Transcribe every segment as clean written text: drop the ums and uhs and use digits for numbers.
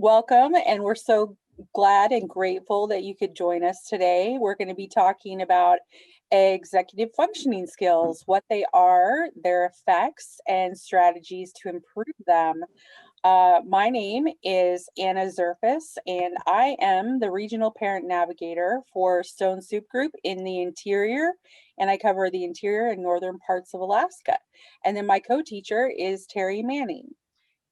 Welcome, and we're so glad and grateful that you could join us today. We're going to be talking about executive functioning skills, what they are, their effects, and strategies to improve them. My name is Anna Zerfus, and I am the Regional Parent Navigator for Stone Soup Group in the interior, and I cover the interior and northern parts of Alaska. And then my co-teacher is Terry Manning.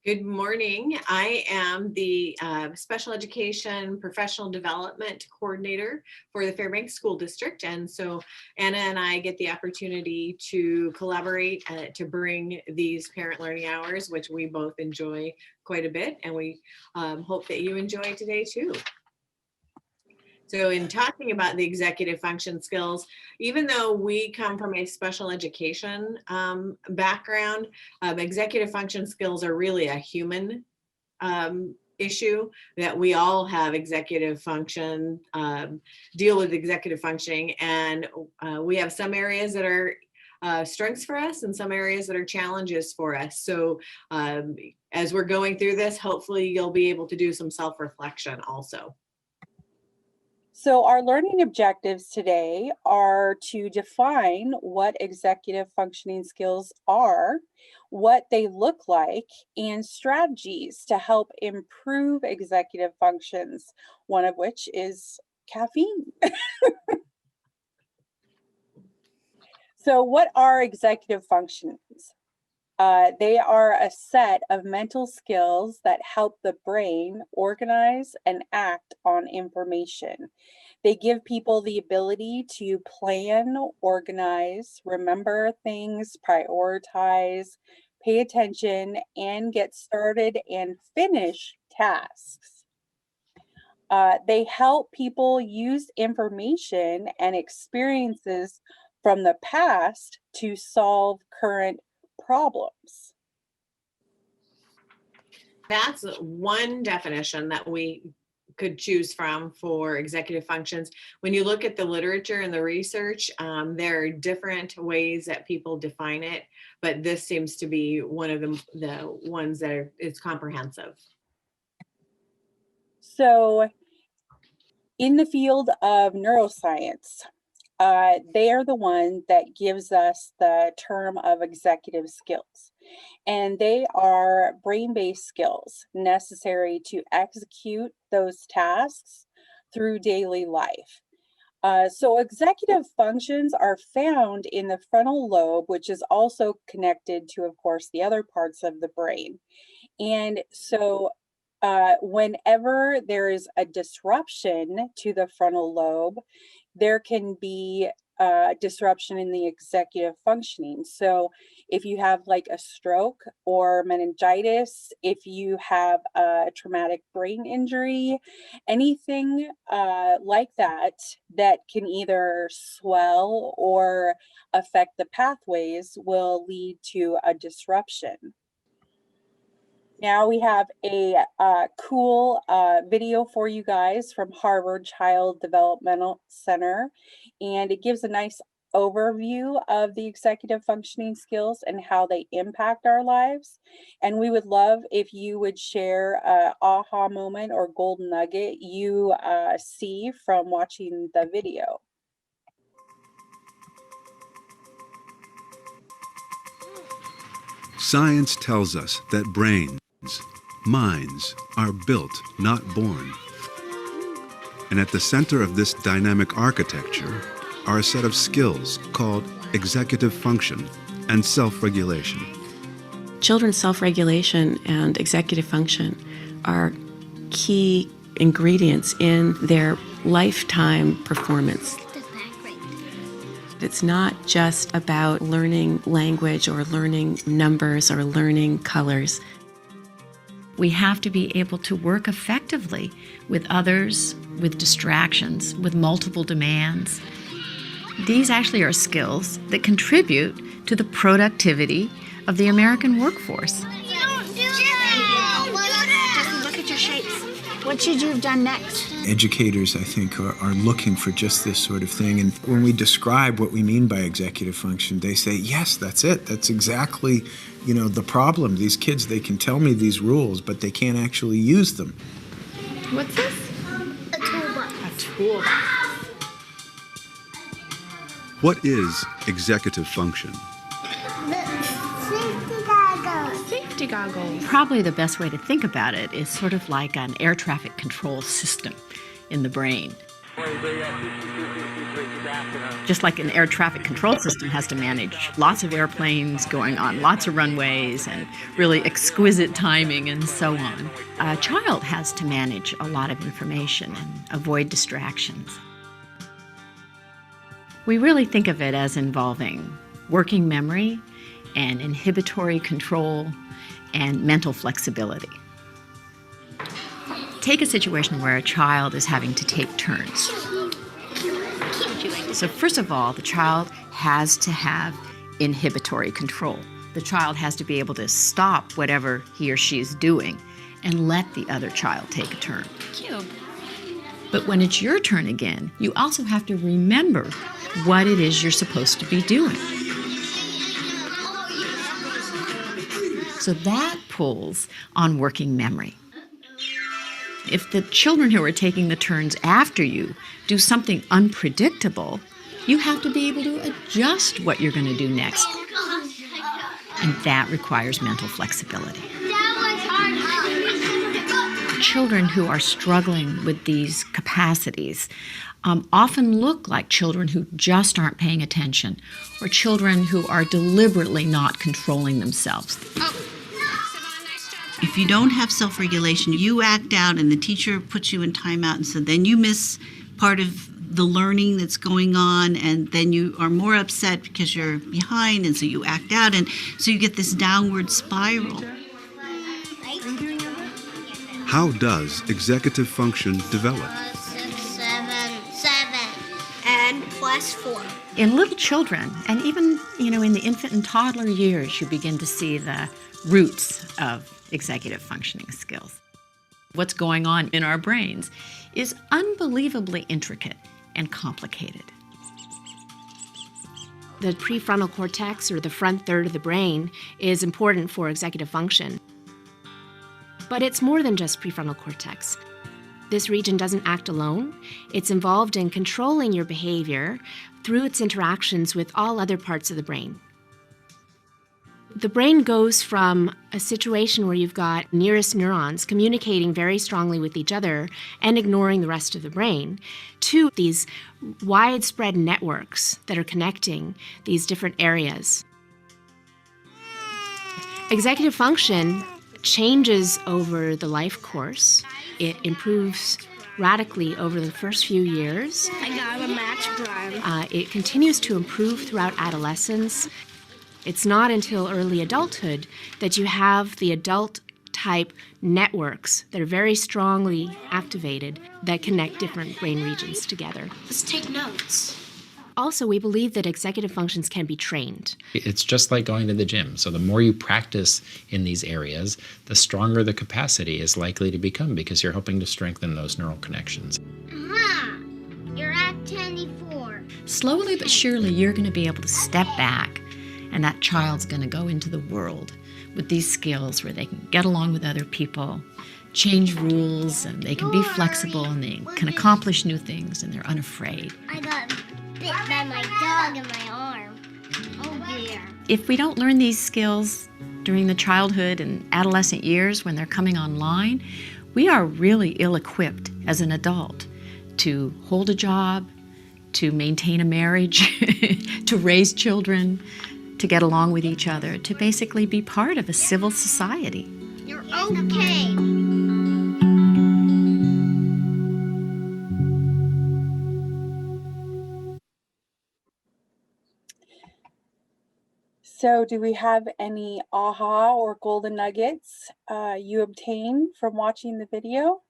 Good morning. I am the Special Education Professional Development Coordinator for the Fairbanks School District. And so Anna and I get the opportunity to collaborate to bring these parent learning hours, which we both enjoy quite a bit. And we hope that you enjoy today too. So in talking about the executive function skills, even though we come from a special education background, executive function skills are really a human issue, that we all have executive function, deal with executive functioning, and we have some areas that are strengths for us and some areas that are challenges for us. So as we're going through this, hopefully you'll be able to do some self-reflection also. So our learning objectives today are to define what executive functioning skills are, what they look like, and strategies to help improve executive functions, one of which is caffeine. So what are executive functions? They are a set of mental skills that help the brain organize and act on information. They give people the ability to plan, organize, remember things, prioritize, pay attention, and get started and finish tasks. They help people use information and experiences from the past to solve current problems. That's one definition that we could choose from for executive functions. When you look at the literature and the research, there are different ways that people define it, but this seems to be one of the ones that is comprehensive. So in the field of neuroscience, they are the one that gives us the term of executive skills. And they are brain-based skills necessary to execute those tasks through daily life. So executive functions are found in the frontal lobe, which is also connected to, of course, the other parts of the brain. And so whenever there is a disruption to the frontal lobe, there can be disruption in the executive functioning. So if you have like a stroke or meningitis, if you have a traumatic brain injury, anything like that, that can either swell or affect the pathways will lead to a disruption. Now we have a cool video for you guys from Harvard Child Developmental Center, and it gives a nice overview of the executive functioning skills and how they impact our lives. And we would love if you would share an aha moment or golden nugget you see from watching the video. Science tells us that minds are built, not born. And at the center of this dynamic architecture are a set of skills called executive function and self-regulation. Children's self-regulation and executive function are key ingredients in their lifetime performance. It's not just about learning language or learning numbers or learning colors. We have to be able to work effectively with others, with distractions, with multiple demands. These actually are skills that contribute to the productivity of the American workforce. Just look at your shapes. What should you have done next? Educators, I think, are looking for just this sort of thing. And when we describe what we mean by executive function, they say, yes, that's it. That's exactly, the problem. These kids, they can tell me these rules, but they can't actually use them. What's this? A toolbox. A toolbox. What is executive function? Safety goggles. Safety goggles. Probably the best way to think about it is sort of like an air traffic control system in the brain. Just like an air traffic control system has to manage lots of airplanes going on lots of runways and really exquisite timing and so on, a child has to manage a lot of information and avoid distractions. We really think of it as involving working memory and inhibitory control and mental flexibility. Take a situation where a child is having to take turns. So first of all, the child has to have inhibitory control. The child has to be able to stop whatever he or she is doing and let the other child take a turn. Cube. But when it's your turn again, you also have to remember what it is you're supposed to be doing. So that pulls on working memory. If the children who are taking the turns after you do something unpredictable, you have to be able to adjust what you're going to do next. And that requires mental flexibility. Children who are struggling with these capacities often look like children who just aren't paying attention, or children who are deliberately not controlling themselves. If you don't have self-regulation, you act out and the teacher puts you in timeout, and so then you miss part of the learning that's going on, and then you are more upset because you're behind, and so you act out, and so you get this downward spiral. How does executive function develop? 6, 7, 7. And plus 4. In little children, and even in the infant and toddler years, you begin to see the roots of executive functioning skills. What's going on in our brains is unbelievably intricate and complicated. The prefrontal cortex, or the front third of the brain, is important for executive function. But it's more than just prefrontal cortex. This region doesn't act alone. It's involved in controlling your behavior through its interactions with all other parts of the brain. The brain goes from a situation where you've got nearest neurons communicating very strongly with each other and ignoring the rest of the brain, to these widespread networks that are connecting these different areas. Executive function changes over the life course. It improves radically over the first few years. I got a match prime. It continues to improve throughout adolescence. It's not until early adulthood that you have the adult-type networks that are very strongly activated that connect different brain regions together. Let's take notes. Also, we believe that executive functions can be trained. It's just like going to the gym. So the more you practice in these areas, the stronger the capacity is likely to become, because you're hoping to strengthen those neural connections. You're at 24. Slowly but surely, you're going to be able to step back, and that child's going to go into the world with these skills where they can get along with other people, change rules, and they can be flexible, and they can accomplish new things, and they're unafraid. I got bit by my dog in my arm. Oh dear. If we don't learn these skills during the childhood and adolescent years when they're coming online, we are really ill-equipped as an adult to hold a job, to maintain a marriage, to raise children, to get along with each other, to basically be part of a civil society. You're okay. So do we have any aha or golden nuggets you obtained from watching the video?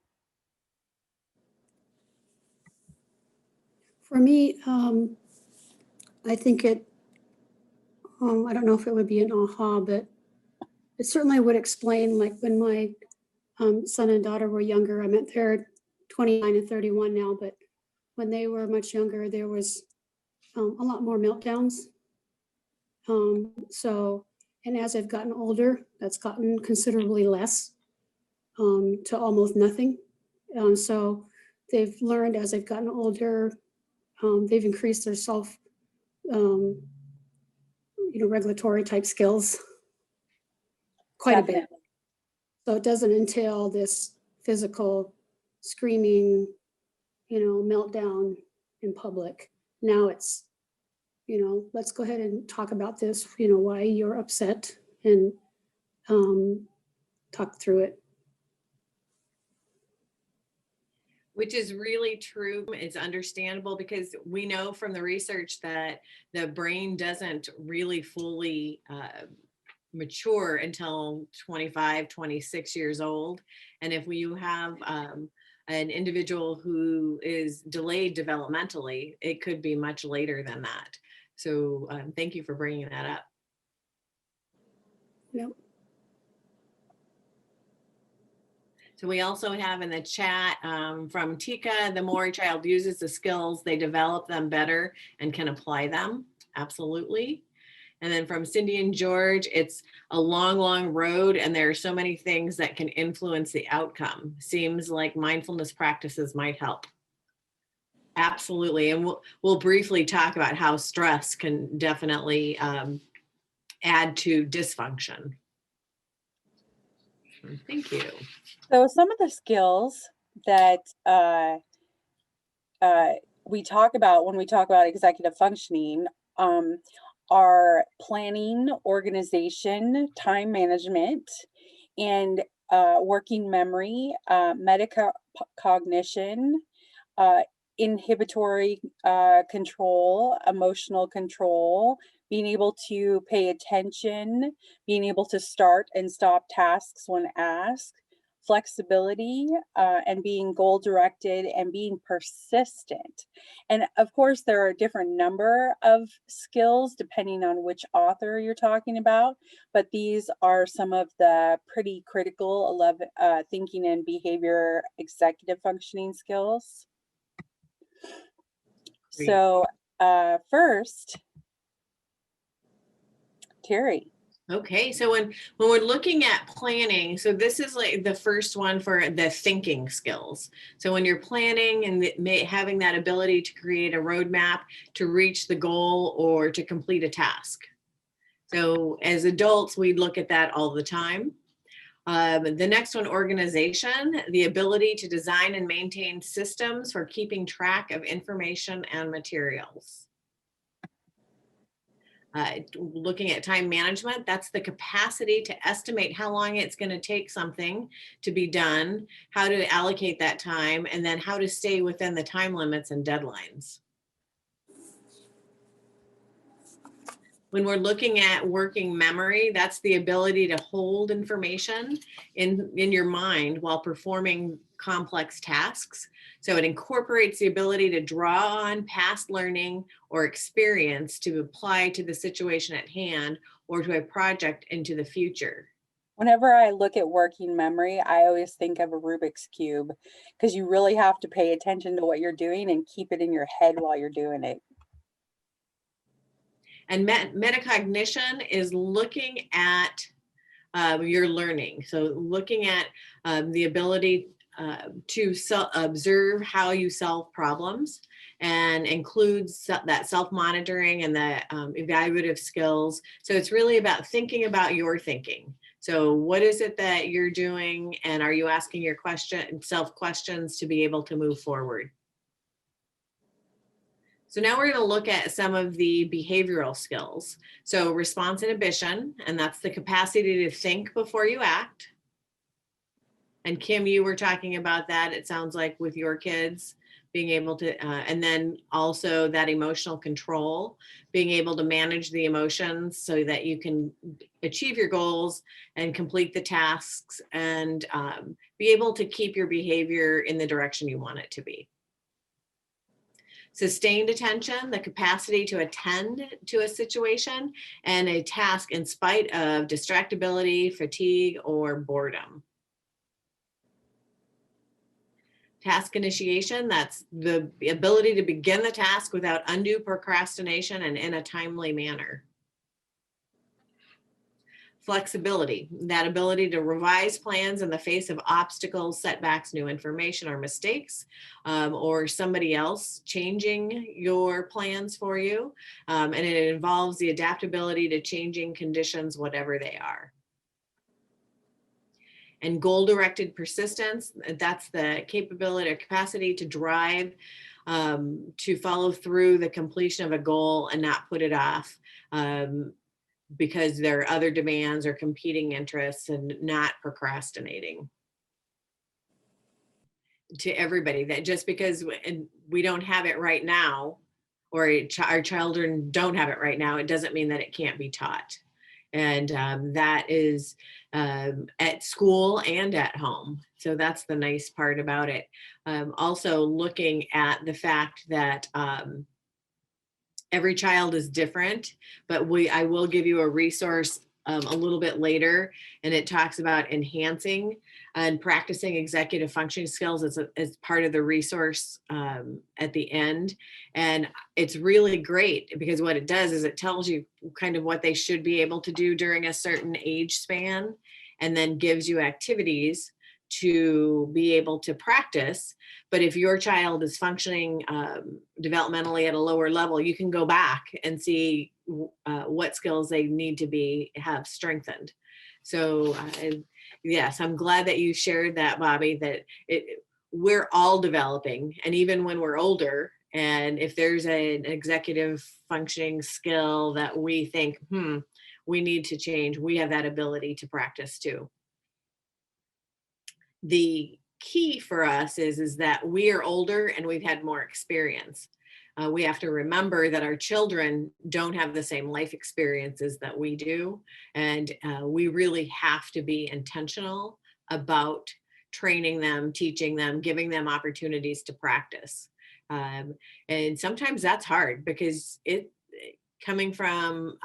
For me, I think I don't know if it would be an aha, but it certainly would explain, like when my son and daughter were younger, I met their 29 and 31 now, but when they were much younger, there was a lot more meltdowns. And as I've gotten older, that's gotten considerably less, to almost nothing. So they've learned as they've gotten older, they've increased their regulatory type skills quite a bit. So it doesn't entail this physical screaming, meltdown in public. Now it's, let's go ahead and talk about this, why you're upset, and talk through it. Which is really true. It's understandable because we know from the research that the brain doesn't really fully mature until 25, 26 years old. And if you have an individual who is delayed developmentally, it could be much later than that. So thank you for bringing that up. Yep. So we also have in the chat from Tika, the more a child uses the skills, they develop them better and can apply them. Absolutely. And then from Cindy and George, it's a long, long road, and there are so many things that can influence the outcome. Seems like mindfulness practices might help. Absolutely. And we'll briefly talk about how stress can definitely add to dysfunction. Thank you. So some of the skills that we talk about when we talk about executive functioning are planning, organization, time management, and working memory, metacognition, inhibitory control, emotional control, being able to pay attention, being able to start and stop tasks when asked, flexibility, and being goal directed and being persistent. And of course, there are a different number of skills depending on which author you're talking about, but these are some of the pretty critical thinking and behavior executive functioning skills. Great. So first, Terry. Okay, so when we're looking at planning, so this is like the first one for the thinking skills. So when you're planning and having that ability to create a roadmap to reach the goal or to complete a task. So as adults, we look at that all the time. The next one, organization, the ability to design and maintain systems for keeping track of information and materials. Looking at time management, that's the capacity to estimate how long it's going to take something to be done, how to allocate that time, and then how to stay within the time limits and deadlines. When we're looking at working memory, that's the ability to hold information in your mind while performing complex tasks. So it incorporates the ability to draw on past learning or experience to apply to the situation at hand or to a project into the future. Whenever I look at working memory, I always think of a Rubik's Cube because you really have to pay attention to what you're doing and keep it in your head while you're doing it. And metacognition is looking at your learning. So looking at the ability to observe how you solve problems, and includes that self-monitoring and the evaluative skills. So it's really about thinking about your thinking. So what is it that you're doing, and are you asking your self questions to be able to move forward? So now we're going to look at some of the behavioral skills. So response inhibition, and that's the capacity to think before you act. And Kim, you were talking about that, it sounds like, with your kids, being able to, and then also that emotional control, being able to manage the emotions so that you can achieve your goals and complete the tasks and be able to keep your behavior in the direction you want it to be. Sustained attention, the capacity to attend to a situation and a task in spite of distractibility, fatigue, or boredom. Task initiation, that's the ability to begin the task without undue procrastination and in a timely manner. Flexibility, that ability to revise plans in the face of obstacles, setbacks, new information, or mistakes, or somebody else changing your plans for you. And it involves the adaptability to changing conditions, whatever they are. And goal-directed persistence, that's the capability or capacity to drive, to follow through the completion of a goal and not put it off. Because there are other demands or competing interests, and not procrastinating. To everybody, that just because we don't have it right now, or our children don't have it right now, it doesn't mean that it can't be taught. And that is at school and at home. So that's the nice part about it. Also looking at the fact that every child is different, but I will give you a resource a little bit later, and it talks about enhancing and practicing executive functioning skills as part of the resource at the end. And it's really great because what it does is it tells you kind of what they should be able to do during a certain age span, and then gives you activities to be able to practice. But if your child is functioning developmentally at a lower level, you can go back and see what skills they need to have strengthened. So yes, I'm glad that you shared that, Bobby, that we're all developing. And even when we're older, and if there's an executive functioning skill that we think, we need to change, we have that ability to practice too. The key for us is that we are older and we've had more experience. We have to remember that our children don't have the same life experiences that we do. And we really have to be intentional about training them, teaching them, giving them opportunities to practice. And sometimes that's hard because coming from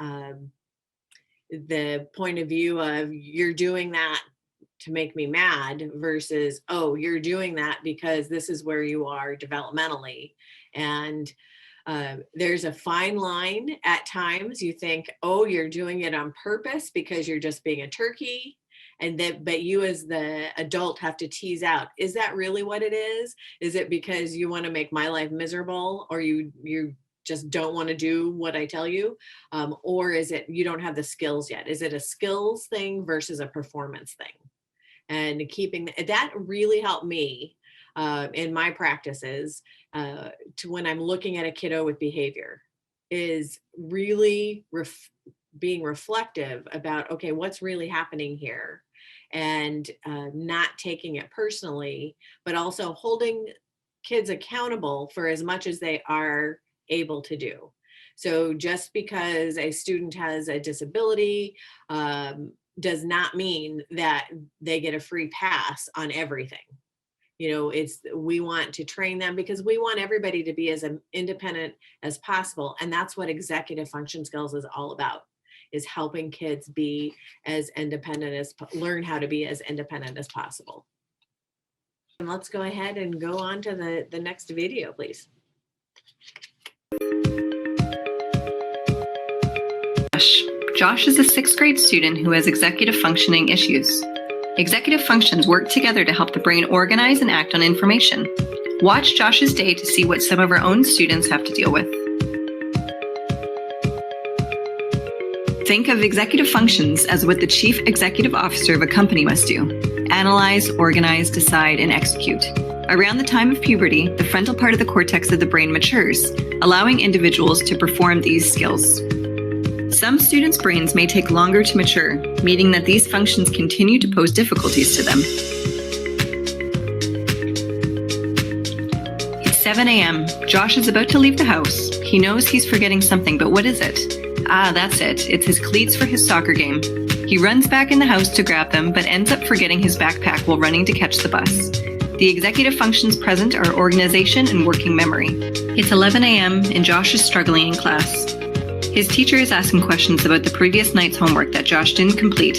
the point of view of you're doing that to make me mad versus, oh, you're doing that because this is where you are developmentally. And there's a fine line at times. You think, oh, you're doing it on purpose because you're just being a turkey. But you as the adult have to tease out, is that really what it is? Is it because you want to make my life miserable, or you just don't want to do what I tell you? Or is it you don't have the skills yet? Is it a skills thing versus a performance thing? And keeping that really helped me in my practices to when I'm looking at a kiddo with behavior, is really being reflective about, okay, what's really happening here, and not taking it personally, but also holding kids accountable for as much as they are able to do. So just because a student has a disability does not mean that they get a free pass on everything. We want to train them because we want everybody to be as independent as possible. And that's what executive function skills is all about, is helping kids be as independent learn how to be as independent as possible. And let's go ahead and go on to the next video, please. Josh is a 6th grade student who has executive functioning issues. Executive functions work together to help the brain organize and act on information. Watch Josh's day to see what some of our own students have to deal with. Think of executive functions as what the chief executive officer of a company must do: analyze, organize, decide, and execute. Around the time of puberty, the frontal part of the cortex of the brain matures, allowing individuals to perform these skills. Some students' brains may take longer to mature, meaning that these functions continue to pose difficulties to them. It's 7 a.m. Josh is about to leave the house. He knows he's forgetting something, but what is it? Ah, that's it. It's his cleats for his soccer game. He runs back in the house to grab them, but ends up forgetting his backpack while running to catch the bus. The executive functions present are organization and working memory. It's 11 a.m. and Josh is struggling in class. His teacher is asking questions about the previous night's homework that Josh didn't complete.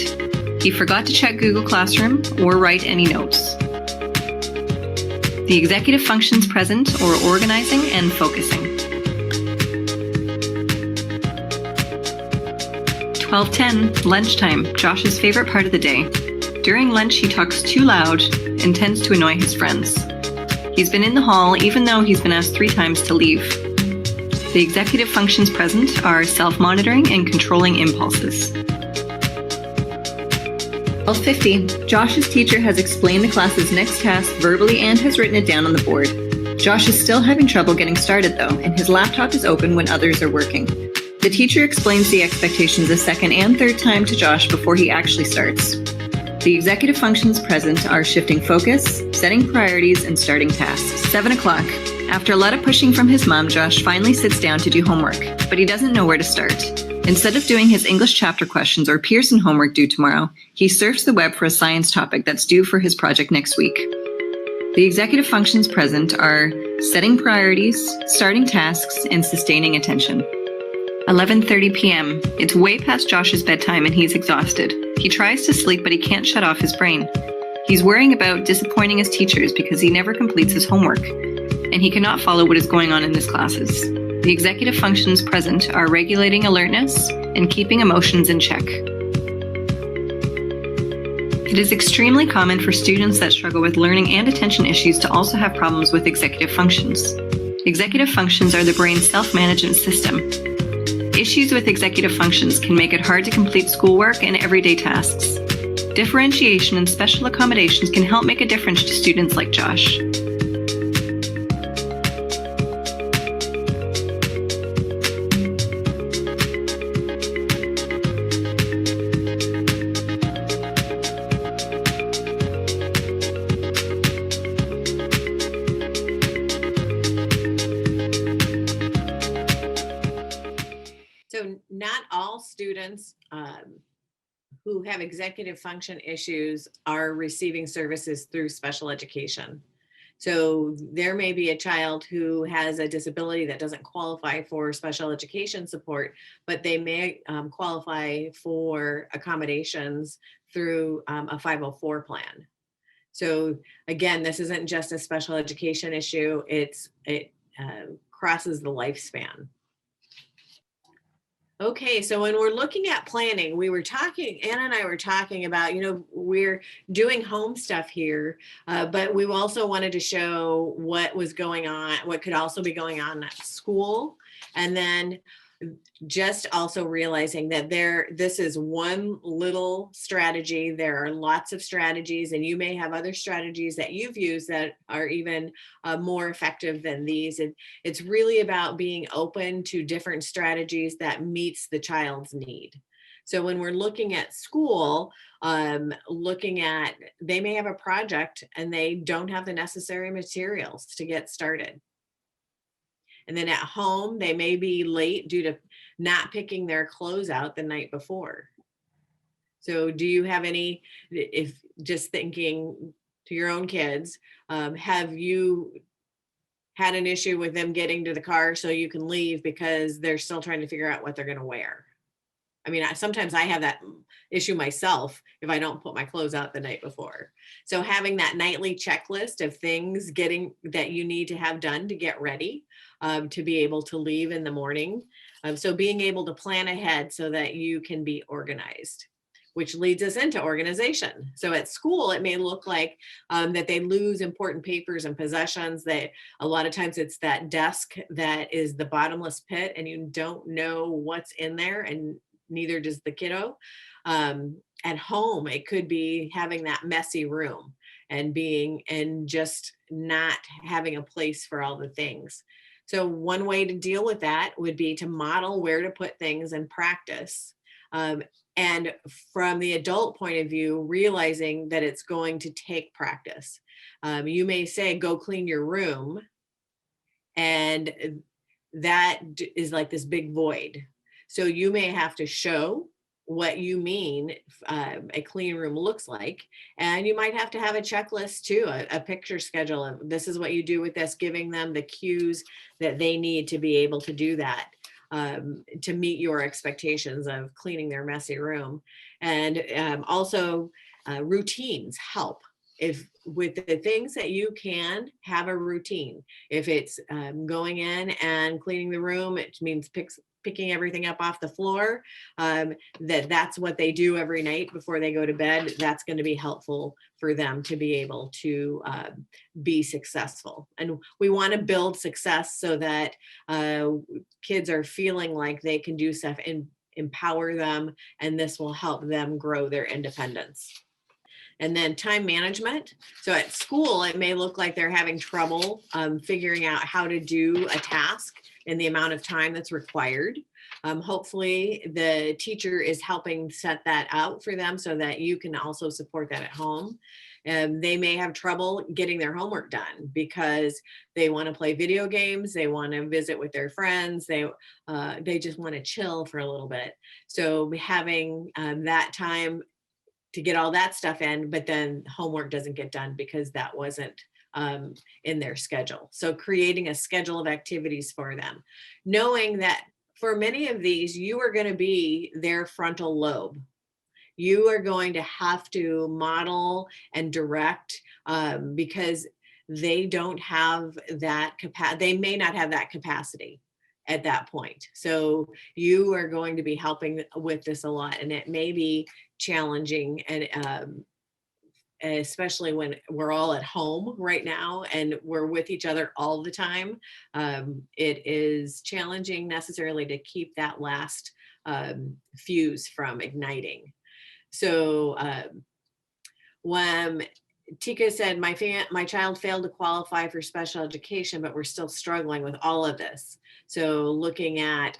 He forgot to check Google Classroom or write any notes. The executive functions present or organizing and focusing. 12:10, lunchtime, Josh's favorite part of the day. During lunch, he talks too loud and tends to annoy his friends. He's been in the hall even though he's been asked 3 times to leave. The executive functions present are self-monitoring and controlling impulses. 12:50, Josh's teacher has explained the class's next task verbally and has written it down on the board. Josh is still having trouble getting started though, and his laptop is open when others are working. The teacher explains the expectations a second and third time to Josh before he actually starts. The executive functions present are shifting focus, setting priorities, and starting tasks. 7 o'clock. After a lot of pushing from his mom, Josh finally sits down to do homework, but he doesn't know where to start. Instead of doing his English chapter questions or Pearson homework due tomorrow, he surfs the web for a science topic that's due for his project next week. The executive functions present are setting priorities, starting tasks, and sustaining attention. 11:30 p.m. It's way past Josh's bedtime and he's exhausted. He tries to sleep, but he can't shut off his brain. He's worrying about disappointing his teachers because he never completes his homework, and he cannot follow what is going on in his classes. The executive functions present are regulating alertness and keeping emotions in check. It is extremely common for students that struggle with learning and attention issues to also have problems with executive functions. Executive functions are the brain's self-management system. Issues with executive functions can make it hard to complete schoolwork and everyday tasks. Differentiation and special accommodations can help make a difference to students like Josh. So not all students who have executive function issues are receiving services through special education. So there may be a child who has a disability that doesn't qualify for special education support, but they may qualify for accommodations through a 504 plan. So again, this isn't just a special education issue, it crosses the lifespan. Okay, so when we're looking at planning, Anna and I were talking about, we're doing home stuff here, but we also wanted to show what was going on, what could also be going on at school. And then just also realizing that this is one little strategy. There are lots of strategies, and you may have other strategies that you've used that are even more effective than these. It's really about being open to different strategies that meets the child's need. So when we're looking at school, they may have a project and they don't have the necessary materials to get started. And then at home, they may be late due to not picking their clothes out the night before. So do you have any, if just thinking to your own kids, have you had an issue with them getting to the car so you can leave because they're still trying to figure out what they're going to wear? I mean, sometimes I have that issue myself if I don't put my clothes out the night before. So having that nightly checklist of things that you need to have done to get ready to be able to leave in the morning. So being able to plan ahead so that you can be organized, which leads us into organization. So at school, it may look like that they lose important papers and possessions. That a lot of times it's that desk that is the bottomless pit and you don't know what's in there, and neither does the kiddo. At home, it could be having that messy room and just not having a place for all the things. So one way to deal with that would be to model where to put things and practice. And from the adult point of view, realizing that it's going to take practice. You may say, go clean your room. And that is like this big void. So you may have to show what you mean a clean room looks like. And you might have to have a checklist too, a picture schedule of this is what you do with this, giving them the cues that they need to be able to do that, to meet your expectations of cleaning their messy room. And also routines help. if with the things that you can, have a routine. If it's going in and cleaning the room, it means picking everything up off the floor, that's what they do every night before they go to bed. That's going to be helpful for them to be able to be successful. And we want to build success so that kids are feeling like they can do stuff and empower them, and this will help them grow their independence. And then time management. So at school, it may look like they're having trouble figuring out how to do a task in the amount of time that's required. Hopefully the teacher is helping set that out for them so that you can also support that at home. They may have trouble getting their homework done because they want to play video games, they want to visit with their friends, they just want to chill for a little bit. So having that time to get all that stuff in, but then homework doesn't get done because that wasn't in their schedule. So creating a schedule of activities for them, knowing that for many of these, you are going to be their frontal lobe. You are going to have to model and direct because they don't have that capacity. They may not have that capacity at that point. So you are going to be helping with this a lot, and it may be challenging, and especially when we're all at home right now and we're with each other all the time. It is challenging necessarily to keep that last fuse from igniting. So when Tika said, my child failed to qualify for special education, but we're still struggling with all of this. So looking at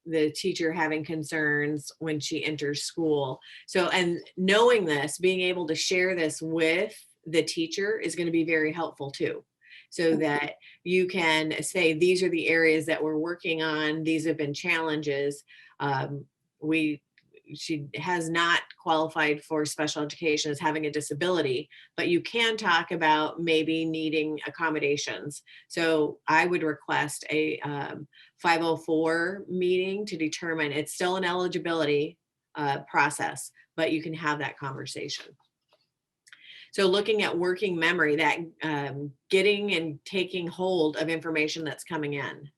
the teacher having concerns when she enters school. So, and knowing this, being able to share this with the teacher is going to be very helpful too. So that you can say, these are the areas that we're working on. These have been challenges. She has not qualified for special education as having a disability, but you can talk about maybe needing accommodations. So I would request a 504 meeting to determine, it's still an eligibility process, but you can have that conversation. So looking at working memory, that getting and taking hold of information that's coming in.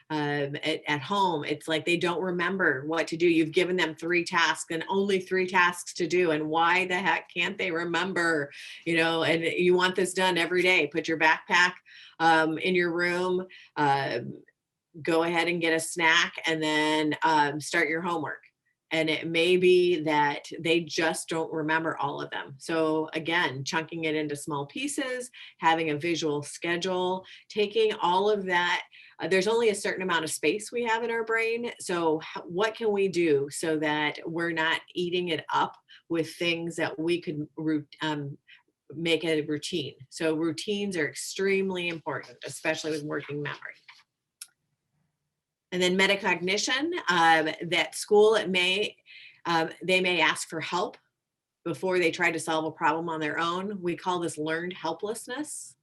At home, it's like they don't remember what to do. You've given them 3 tasks and only 3 tasks to do. And why the heck can't they remember? You know, and you want this done every day. Put your backpack in your room, go ahead and get a snack, and then start your homework. And it may be that they just don't remember all of them. So again, chunking it into small pieces, having a visual schedule, taking all of that. There's only a certain amount of space we have in our brain. So what can we do so that we're not eating it up with things that we could make a routine? So routines are extremely important, especially with working memory. And then metacognition, that school, they may ask for help before they try to solve a problem on their own. We call this learned helplessness.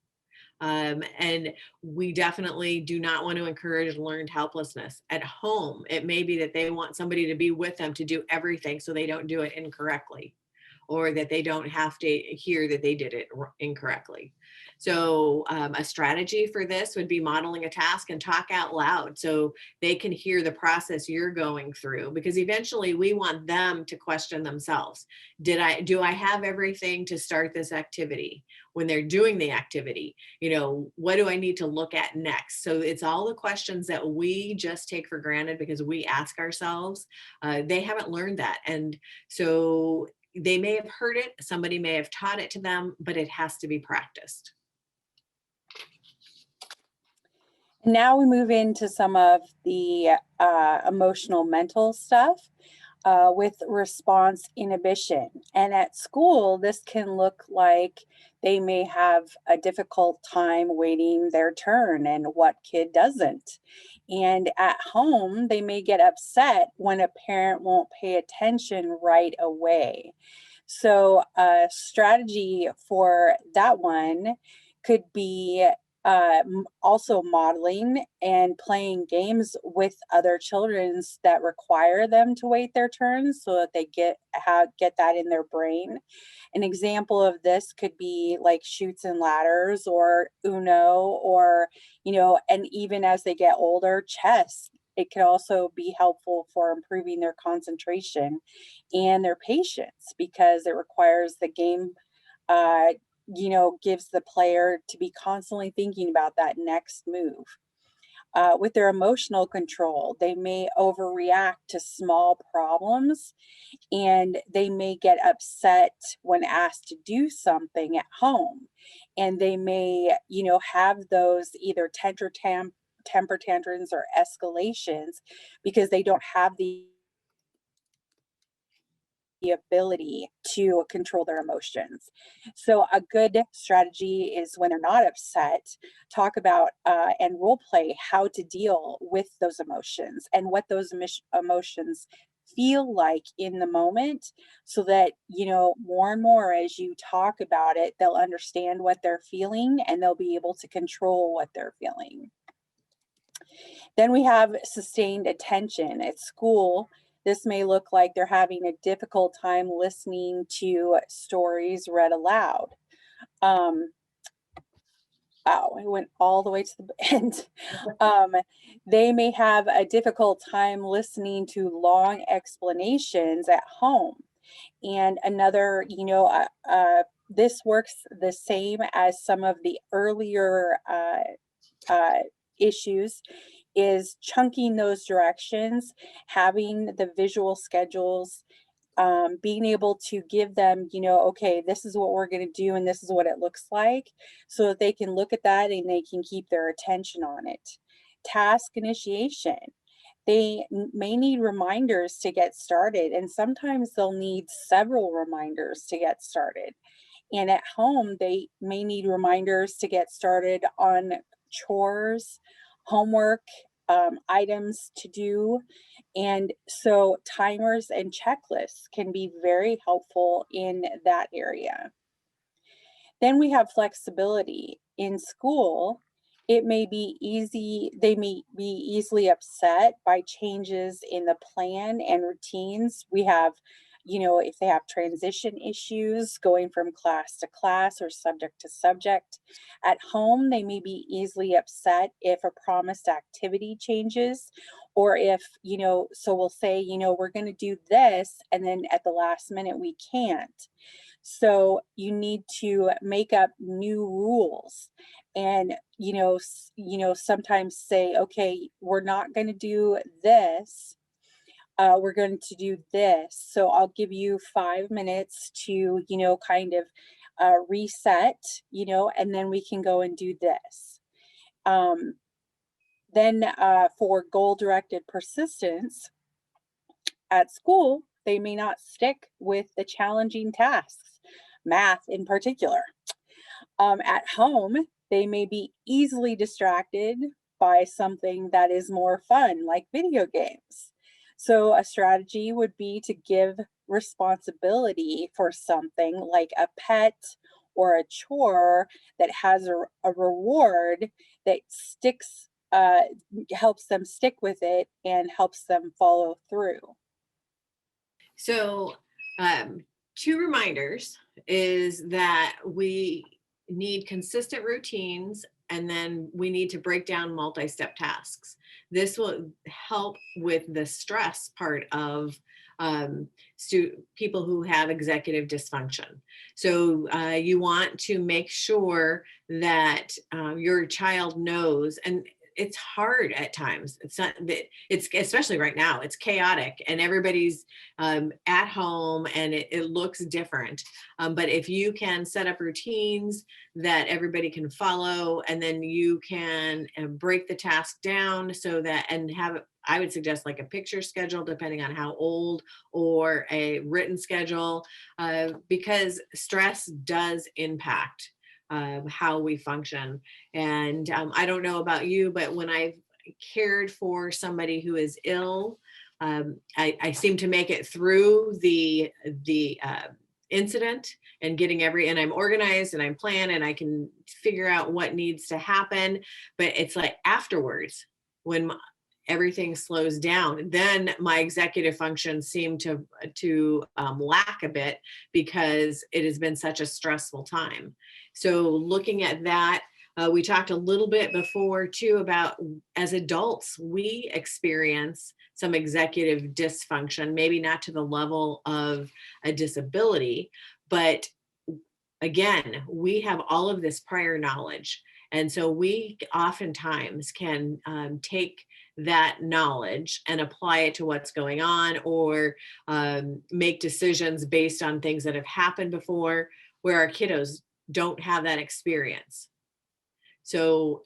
And we definitely do not want to encourage learned helplessness. At home, it may be that they want somebody to be with them to do everything so they don't do it incorrectly, or that they don't have to hear that they did it incorrectly. So a strategy for this would be modeling a task and talk out loud so they can hear the process you're going through, because eventually we want them to question themselves. Do I have everything to start this activity? When they're doing the activity, you know, what do I need to look at next? So it's all the questions that we just take for granted because we ask ourselves. They haven't learned that. And so they may have heard it, somebody may have taught it to them, but it has to be practiced. Now we move into some of the emotional mental stuff with response inhibition. And at school, this can look like they may have a difficult time waiting their turn, and what kid doesn't? And at home, they may get upset when a parent won't pay attention right away. So a strategy for that one could be Also modeling and playing games with other children's that require them to wait their turns so that they get that in their brain. An example of this could be like Chutes and Ladders or Uno, or, and even as they get older, chess. It can also be helpful for improving their concentration and their patience, because it requires the game, gives the player to be constantly thinking about that next move. With their emotional control, they may overreact to small problems, and they may get upset when asked to do something at home. And they may, have those either temper tantrums or escalations because they don't have the ability to control their emotions. So a good strategy is, when they're not upset, talk about and role play how to deal with those emotions and what those emotions feel like in the moment, so that, more and more as you talk about it, they'll understand what they're feeling and they'll be able to control what they're feeling. Then we have sustained attention. At school, this may look like they're having a difficult time listening to stories read aloud. I went all the way to the end. They may have a difficult time listening to long explanations at home. And another, this works the same as some of the earlier issues, is chunking those directions, having the visual schedules, being able to give them, okay, this is what we're going to do and this is what it looks like, so that they can look at that and they can keep their attention on it. Task initiation. They may need reminders to get started, and sometimes they'll need several reminders to get started. And at home, they may need reminders to get started on chores, homework, items to do. And so timers and checklists can be very helpful in that area. Then we have flexibility. In school, it may be they may be easily upset by changes in the plan and routines. We have, if they have transition issues going from class to class or subject to subject. At home, they may be easily upset if a promised activity changes, or if, so we'll say, we're going to do this, and then at the last minute we can't. So you need to make up new rules, and, sometimes say, okay, we're not going to do this. We're going to do this. So I'll give you 5 minutes to, kind of reset, and then we can go and do this. Then for goal-directed persistence, at school, they may not stick with the challenging tasks, math in particular. At home, they may be easily distracted by something that is more fun, like video games. So a strategy would be to give responsibility for something like a pet or a chore that has a reward that sticks, helps them stick with it and helps them follow through. So 2 reminders is that we need consistent routines, and then we need to break down multi-step tasks. This will help with the stress part of people who have executive dysfunction. So you want to make sure that your child knows, and it's hard at times. It's especially right now, it's chaotic and everybody's at home and it looks different. But if you can set up routines that everybody can follow, and then you can break the task down so that, and have, I would suggest like a picture schedule depending on how old, or a written schedule, because stress does impact how we function. And I don't know about you, but when I've cared for somebody who is ill, I seem to make it through the incident and getting and I'm organized and I'm planned and I can figure out what needs to happen. But it's like afterwards, when everything slows down, then my executive functions seem to lack a bit because it has been such a stressful time. So looking at that, we talked a little bit before too about, as adults, we experience some executive dysfunction, maybe not to the level of a disability, but again, we have all of this prior knowledge. And so we oftentimes can take that knowledge and apply it to what's going on, or make decisions based on things that have happened before, where our kiddos don't have that experience. So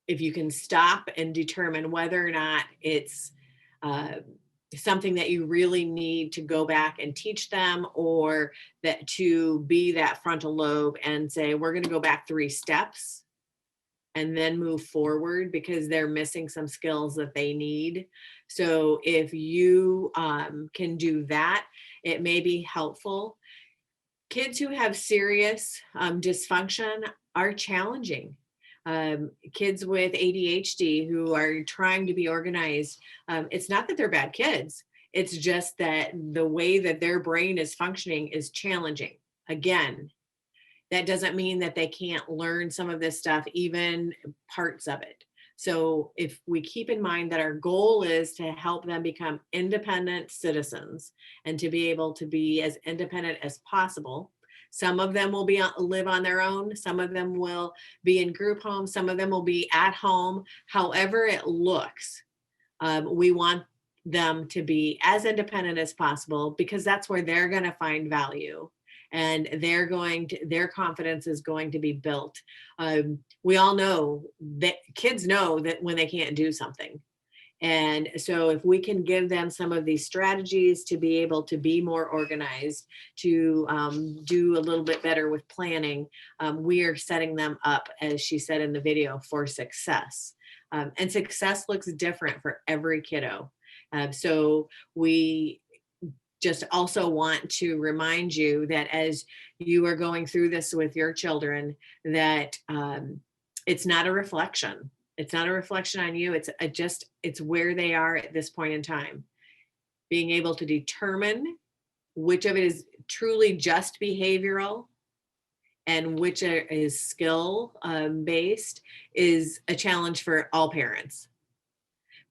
if you can stop and determine whether or not it's something that you really need to go back and teach them, or that to be that frontal lobe and say, we're going to go back 3 steps and then move forward because they're missing some skills that they need. So if you can do that, it may be helpful. Kids who have serious dysfunction are challenging. Kids with ADHD who are trying to be organized, it's not that they're bad kids. It's just that the way that their brain is functioning is challenging. Again, that doesn't mean that they can't learn some of this stuff, even parts of it. So if we keep in mind that our goal is to help them become independent citizens and to be able to be as independent as possible, some of them will live on their own. Some of them will be in group homes. Some of them will be at home. However it looks, we want them to be as independent as possible, because that's where they're going to find value, and their confidence is going to be built. We all know that kids know that when they can't do something. And so if we can give them some of these strategies to be able to be more organized, to do a little bit better with planning, we are setting them up, as she said in the video, for success. And success looks different for every kiddo. So we just also want to remind you that as you are going through this with your children, that it's not a reflection. It's not a reflection on you. It's where they are at this point in time. Being able to determine which of it is truly just behavioral and which is skill based is a challenge for all parents.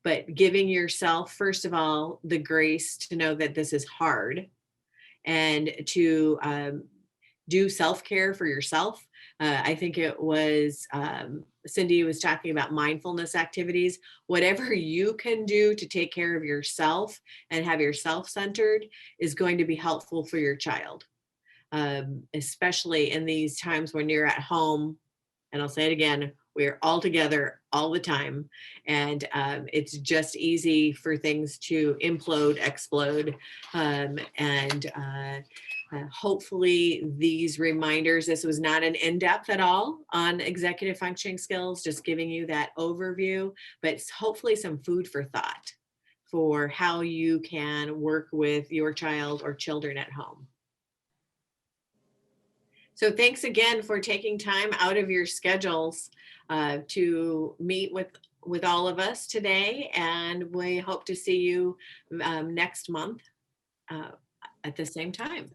But giving yourself, first of all, the grace to know that this is hard, and to do self-care for yourself. I think it was Cindy was talking about mindfulness activities. Whatever you can do to take care of yourself and have yourself centered is going to be helpful for your child, especially in these times when you're at home. And I'll say it again, we're all together all the time. And it's just easy for things to implode, explode. Hopefully these reminders, this was not an in-depth at all on executive functioning skills, just giving you that overview, but it's hopefully some food for thought for how you can work with your child or children at home. So thanks again for taking time out of your schedules to meet with all of us today. And we hope to see you next month at the same time.